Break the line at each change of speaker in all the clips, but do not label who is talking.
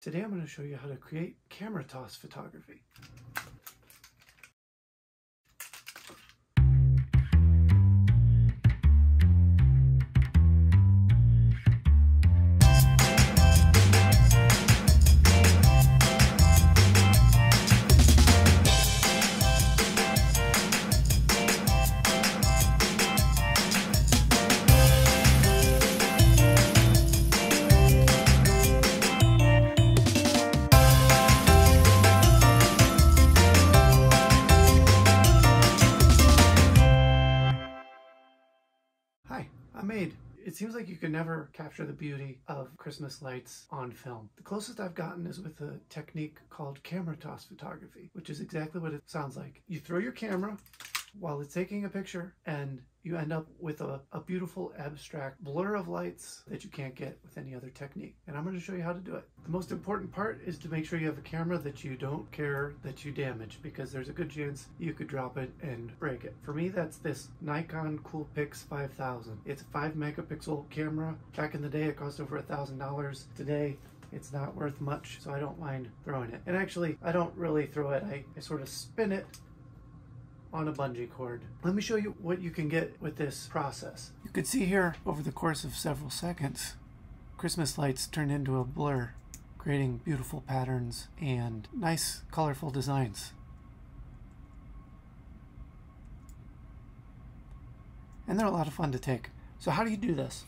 Today I'm going to show you how to create camera toss photography. Hi, I'm Aid. It seems like you can never capture the beauty of Christmas lights on film. The closest I've gotten is with a technique called camera toss photography, which is exactly what it sounds like. You throw your camera while it's taking a picture and you end up with a beautiful abstract blur of lights that you can't get with any other technique. And I'm going to show you how to do it. The most important part is to make sure you have a camera that you don't care that you damage, because there's a good chance you could drop it and break it. For me, that's this Nikon Coolpix 5000. It's a 5 megapixel camera. Back in the day, it cost over $1,000. Today, it's not worth much, so I don't mind throwing it. And actually, I don't really throw it. I sort of spin it on a bungee cord. Let me show you what you can get with this process. You can see here over the course of several seconds, Christmas lights turn into a blur, creating beautiful patterns and nice colorful designs. And they're a lot of fun to take. So how do you do this?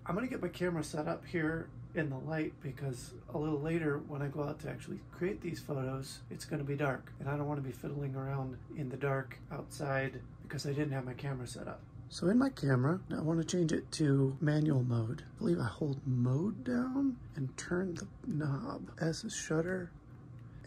I'm gonna get my camera set up here in the light because a little later when I go out to actually create these photos, it's going to be dark and I don't want to be fiddling around in the dark outside because I didn't have my camera set up. So in my camera, I want to change it to manual mode. I believe I hold mode down and turn the knob. S is shutter,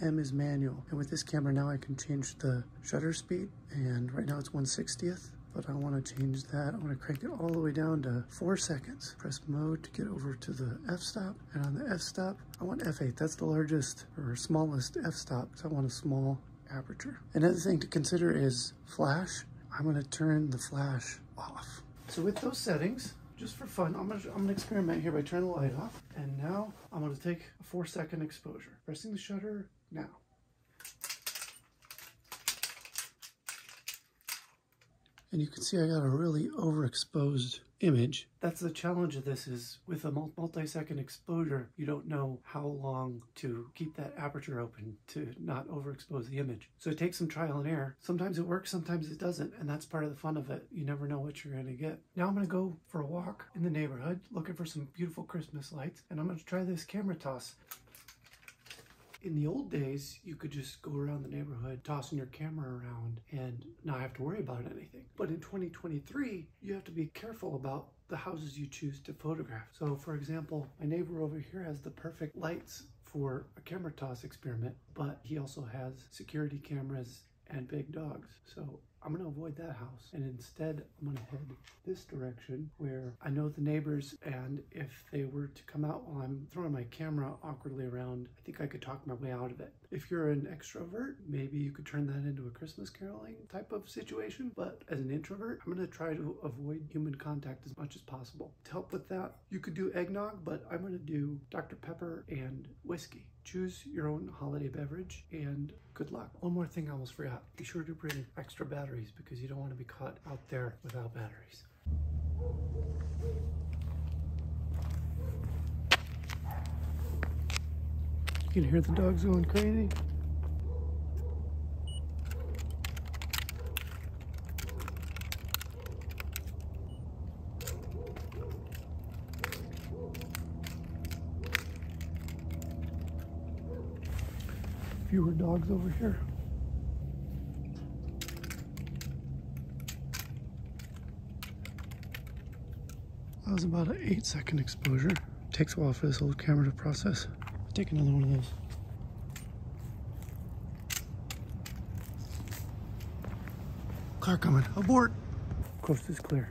M is manual. And with this camera now I can change the shutter speed, and right now it's 1/60th. But I want to change that. I want to crank it all the way down to 4 seconds. Press mode to get over to the f-stop. And on the f-stop, I want f8. That's the largest or smallest f-stop, so I want a small aperture. Another thing to consider is flash. I'm going to turn the flash off. So with those settings, just for fun, I'm gonna experiment here by turning the light off. And now I'm going to take a 4-second exposure. Pressing the shutter now. And you can see I got a really overexposed image. That's the challenge of this, is with a multi-second exposure, you don't know how long to keep that aperture open to not overexpose the image. So it takes some trial and error. Sometimes it works, sometimes it doesn't, and that's part of the fun of it. You never know what you're gonna get. Now I'm gonna go for a walk in the neighborhood, looking for some beautiful Christmas lights, and I'm gonna try this camera toss. In the old days, you could just go around the neighborhood tossing your camera around and not have to worry about anything. But in 2023, you have to be careful about the houses you choose to photograph. So for example, my neighbor over here has the perfect lights for a camera toss experiment, but he also has security cameras and big dogs. So I'm gonna avoid that house, and instead I'm gonna head this direction where I know the neighbors, and if they were to come out while I'm throwing my camera awkwardly around, I think I could talk my way out of it. If you're an extrovert, maybe you could turn that into a Christmas caroling type of situation, but as an introvert, I'm gonna try to avoid human contact as much as possible. To help with that, you could do eggnog, but I'm gonna do Dr. Pepper and whiskey. Choose your own holiday beverage, and good luck. One more thing I almost forgot. Be sure to bring extra batteries because you don't want to be caught out there without batteries. You can hear the dogs going crazy. Fewer dogs over here. That was about an 8-second exposure. Takes a while for this old camera to process. I'll take another one of those. Car coming. Abort! Coast is clear.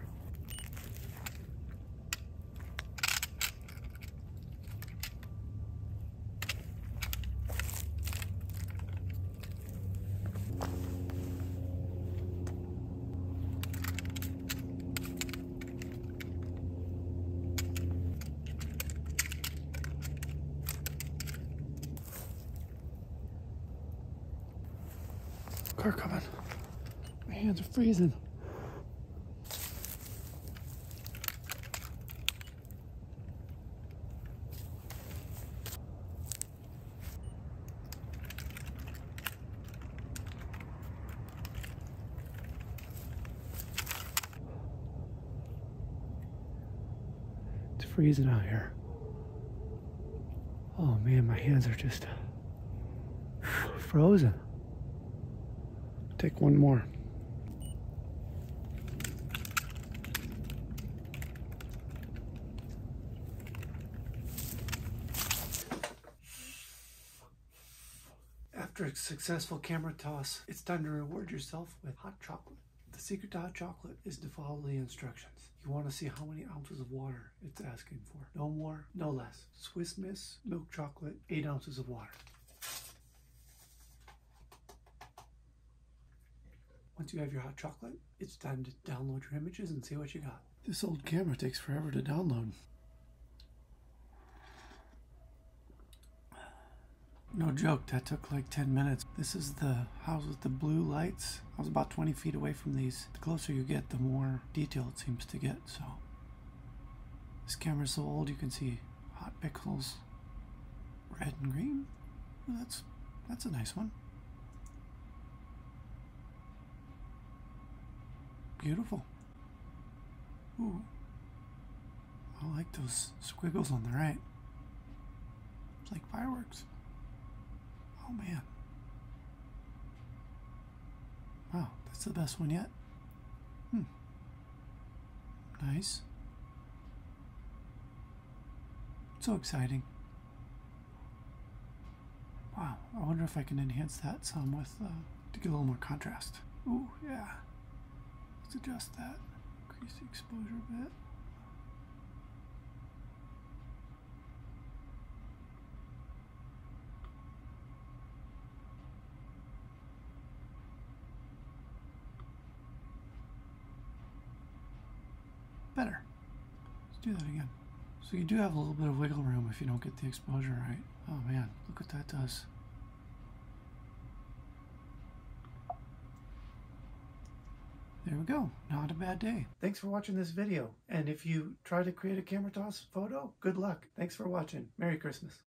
car coming. My hands are freezing. It's freezing out here. Oh man, my hands are just frozen. Take one more. After a successful camera toss, it's time to reward yourself with hot chocolate. The secret to hot chocolate is to follow the instructions. You want to see how many ounces of water it's asking for. No more, no less. Swiss Miss milk chocolate, 8 ounces of water. Once you have your hot chocolate, it's time to download your images and see what you got. This old camera takes forever to download. No joke, that took like 10 minutes. This is the house with the blue lights. I was about 20 feet away from these. The closer you get, the more detail it seems to get, so. This camera's so old you can see hot pixels, red and green. Well, that's a nice one. Beautiful. Ooh. I like those squiggles on the right. It's like fireworks. Oh man. Wow, that's the best one yet. Nice. So exciting. Wow, I wonder if I can enhance that some with, to get a little more contrast. Ooh, yeah. Let's adjust that. Increase the exposure a bit. Better. Let's do that again. So you do have a little bit of wiggle room if you don't get the exposure right. Oh man, look what that does. There we go. Not a bad day. Thanks for watching this video. And if you try to create a camera toss photo, good luck. Thanks for watching. Merry Christmas.